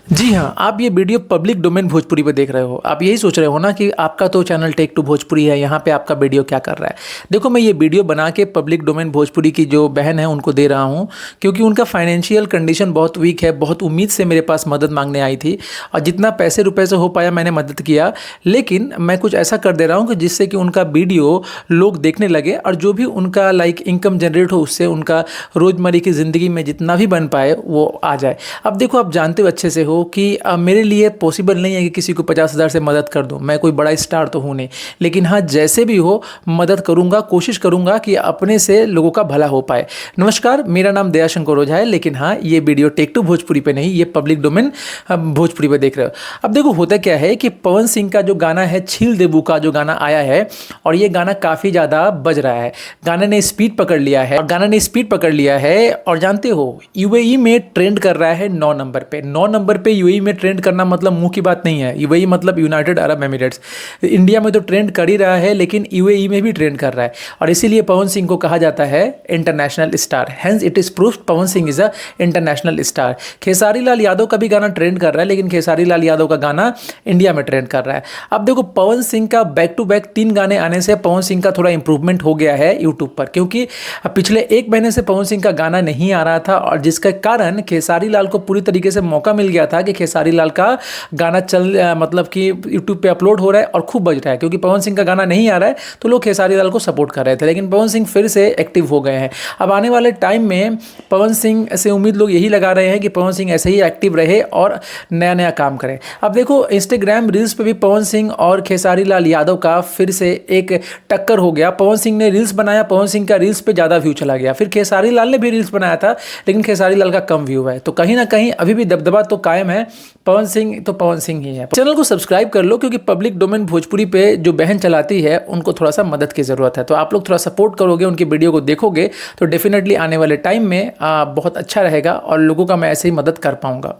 जी हाँ, आप ये वीडियो पब्लिक डोमेन भोजपुरी पे देख रहे हो। आप यही सोच रहे हो ना कि आपका तो चैनल टेक टू भोजपुरी है, यहाँ पे आपका वीडियो क्या कर रहा है। देखो, मैं ये वीडियो बना के पब्लिक डोमेन भोजपुरी की जो बहन है उनको दे रहा हूँ, क्योंकि उनका फाइनेंशियल कंडीशन बहुत वीक है। बहुत उम्मीद से मेरे पास मदद मांगने आई थी और जितना पैसे रुपए से हो पाया मैंने मदद किया। लेकिन मैं कुछ ऐसा कर दे रहा हूँ कि जिससे कि उनका वीडियो लोग देखने लगे और जो भी उनका इनकम जनरेट हो, उससे उनका रोज़मर्रा की ज़िंदगी में जितना भी बन पाए वो आ जाए। अब देखो, आप जानते हो अच्छे से हो कि मेरे लिए पॉसिबल नहीं है कि किसी को 50,000 से मदद कर दूं। मैं कोई बड़ा स्टार तो हूं नहीं, लेकिन हाँ, जैसे भी हो मदद करूंगा, कोशिश करूंगा कि अपने से लोगों का भला हो पाए। नमस्कार, मेरा नाम दयाशंकर ओझा है, लेकिन हाँ, ये वीडियो टेक टू भोजपुरी पे नहीं, ये पब्लिक डोमेन भोजपुरी पे देख रहे हो। अब देखो, होता क्या है कि पवन सिंह का जो गाना है छील देबू का जो गाना आया है, और ये गाना काफ़ी ज़्यादा बज रहा है। गाने ने स्पीड पकड़ लिया है, और गाना ने स्पीड पकड़ लिया है। और जानते हो, यूएई में ट्रेंड कर रहा है 9 नंबर पे। 9 नंबर पे यूएई में ट्रेंड करना मतलब मुंह की बात नहीं है। यूएई मतलब यूनाइटेड अरब एमिरेट्स। इंडिया में तो ट्रेंड कर ही रहा है, लेकिन यूएई में भी ट्रेंड कर रहा है। और इसीलिए पवन सिंह को कहा जाता है international star. Hence it is proof Pawan Singh is a international star. Khesari Lal Yadav का भी गाना ट्रेंड कर रहा है, लेकिन खेसारी लाल यादव का गाना इंडिया में ट्रेंड कर रहा है। अब देखो, पवन सिंह का बैक टू बैक 3 गाने आने से पवन सिंह का थोड़ा इंप्रूवमेंट हो गया है यूट्यूब पर, क्योंकि पिछले 1 महीने से पवन सिंह का गाना नहीं आ रहा था, और जिसके कारण खेसारी लाल को पूरी तरीके से मौका मिल गया था कि खेसारी लाल का गाना मतलब कि यूट्यूब पे अपलोड हो रहा है और खूब बज रहा है। क्योंकि पवन सिंह का गाना नहीं आ रहा है तो लोग खेसारी लाल को सपोर्ट कर रहे थे, लेकिन पवन सिंह फिर से एक्टिव हो गए हैं। अब आने वाले टाइम में पवन सिंह से उम्मीद लोग यही लगा रहे हैं कि पवन सिंह ऐसे ही एक्टिव रहे और नया नया काम करे। अब देखो, इंस्टाग्राम रील्स पे भी पवन सिंह और खेसारी लाल यादव का फिर से एक टक्कर हो गया। पवन सिंह ने रील्स बनाया, पवन सिंह का रील्स पे ज़्यादा व्यू चला गया। फिर खेसारी लाल ने भी रील्स बनाया था, लेकिन खेसारी लाल का कम व्यू है। तो कहीं ना कहीं अभी भी दबदबा तो कायम है। पवन सिंह तो पवन सिंह ही है। चैनल को सब्सक्राइब कर लो, क्योंकि पब्लिक डोमेन भोजपुरी पे जो बहन चलाती है उनको थोड़ा सा मदद की ज़रूरत है। तो आप लोग थोड़ा सपोर्ट करोगे, उनकी वीडियो को देखोगे, तो डेफिनेटली आने वाले टाइम में बहुत अच्छा रहेगा और लोगों का मैं ऐसे ही मदद कर पाऊंगा।